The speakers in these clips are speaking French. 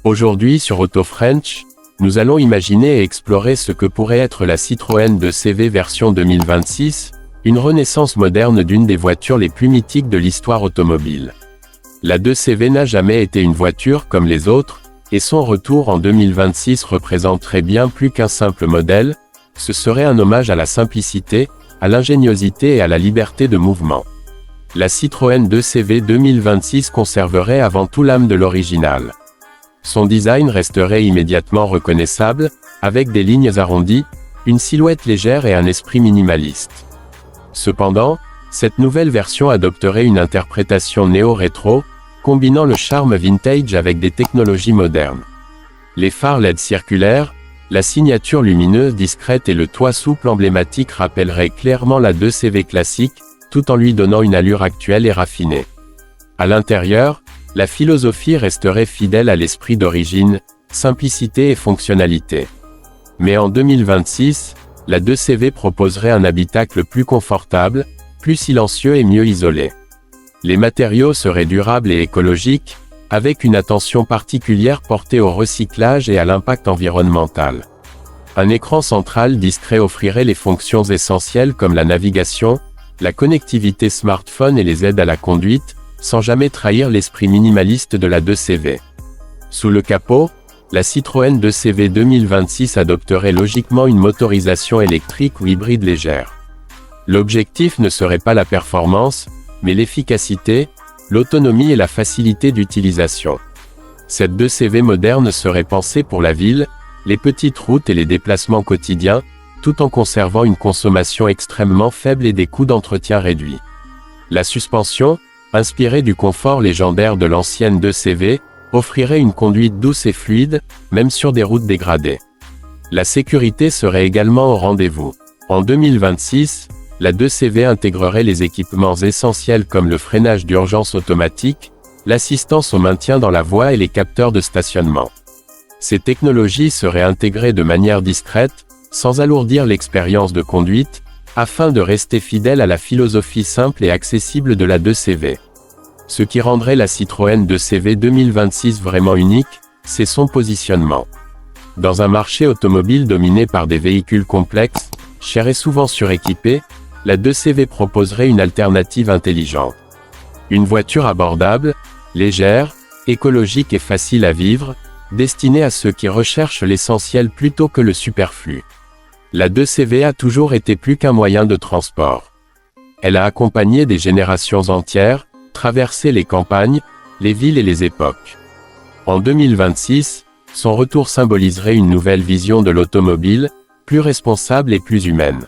Aujourd'hui sur Auto French, nous allons imaginer et explorer ce que pourrait être la Citroën 2CV version 2026, une renaissance moderne d'une des voitures les plus mythiques de l'histoire automobile. La 2CV n'a jamais été une voiture comme les autres, et son retour en 2026 représenterait bien plus qu'un simple modèle, ce serait un hommage à la simplicité, à l'ingéniosité et à la liberté de mouvement. La Citroën 2CV 2026 conserverait avant tout l'âme de l'original. Son design resterait immédiatement reconnaissable, avec des lignes arrondies, une silhouette légère et un esprit minimaliste. Cependant, cette nouvelle version adopterait une interprétation néo-rétro, combinant le charme vintage avec des technologies modernes. Les phares LED circulaires, la signature lumineuse discrète et le toit souple emblématique rappelleraient clairement la 2CV classique, tout en lui donnant une allure actuelle et raffinée. À l'intérieur, la philosophie resterait fidèle à l'esprit d'origine, simplicité et fonctionnalité. Mais en 2026, la 2CV proposerait un habitacle plus confortable, plus silencieux et mieux isolé. Les matériaux seraient durables et écologiques, avec une attention particulière portée au recyclage et à l'impact environnemental. Un écran central discret offrirait les fonctions essentielles comme la navigation, la connectivité smartphone et les aides à la conduite, sans jamais trahir l'esprit minimaliste de la 2CV. Sous le capot, la Citroën 2CV 2026 adopterait logiquement une motorisation électrique ou hybride légère. L'objectif ne serait pas la performance, mais l'efficacité, l'autonomie et la facilité d'utilisation. Cette 2CV moderne serait pensée pour la ville, les petites routes et les déplacements quotidiens, tout en conservant une consommation extrêmement faible et des coûts d'entretien réduits. La suspension, inspirée du confort légendaire de l'ancienne 2CV, offrirait une conduite douce et fluide, même sur des routes dégradées. La sécurité serait également au rendez-vous. En 2026, la 2CV intégrerait les équipements essentiels comme le freinage d'urgence automatique, l'assistance au maintien dans la voie et les capteurs de stationnement. Ces technologies seraient intégrées de manière discrète, sans alourdir l'expérience de conduite, afin de rester fidèle à la philosophie simple et accessible de la 2CV. Ce qui rendrait la Citroën 2CV 2026 vraiment unique, c'est son positionnement. Dans un marché automobile dominé par des véhicules complexes, chers et souvent suréquipés, la 2CV proposerait une alternative intelligente. Une voiture abordable, légère, écologique et facile à vivre, destinée à ceux qui recherchent l'essentiel plutôt que le superflu. La 2CV a toujours été plus qu'un moyen de transport. Elle a accompagné des générations entières, traversé les campagnes, les villes et les époques. En 2026, son retour symboliserait une nouvelle vision de l'automobile, plus responsable et plus humaine.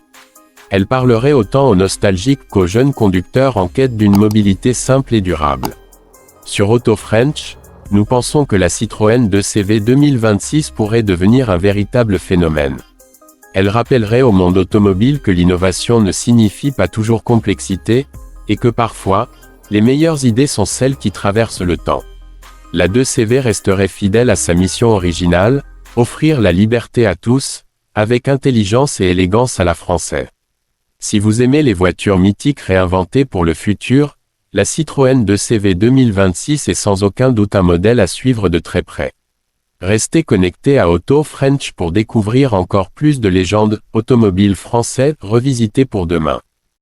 Elle parlerait autant aux nostalgiques qu'aux jeunes conducteurs en quête d'une mobilité simple et durable. Sur Auto French, nous pensons que la Citroën 2CV 2026 pourrait devenir un véritable phénomène. Elle rappellerait au monde automobile que l'innovation ne signifie pas toujours complexité, et que parfois, les meilleures idées sont celles qui traversent le temps. La 2CV resterait fidèle à sa mission originale, offrir la liberté à tous, avec intelligence et élégance à la française. Si vous aimez les voitures mythiques réinventées pour le futur, la Citroën 2CV 2026 est sans aucun doute un modèle à suivre de très près. Restez connectés à Auto French pour découvrir encore plus de légendes automobiles françaises revisitées pour demain.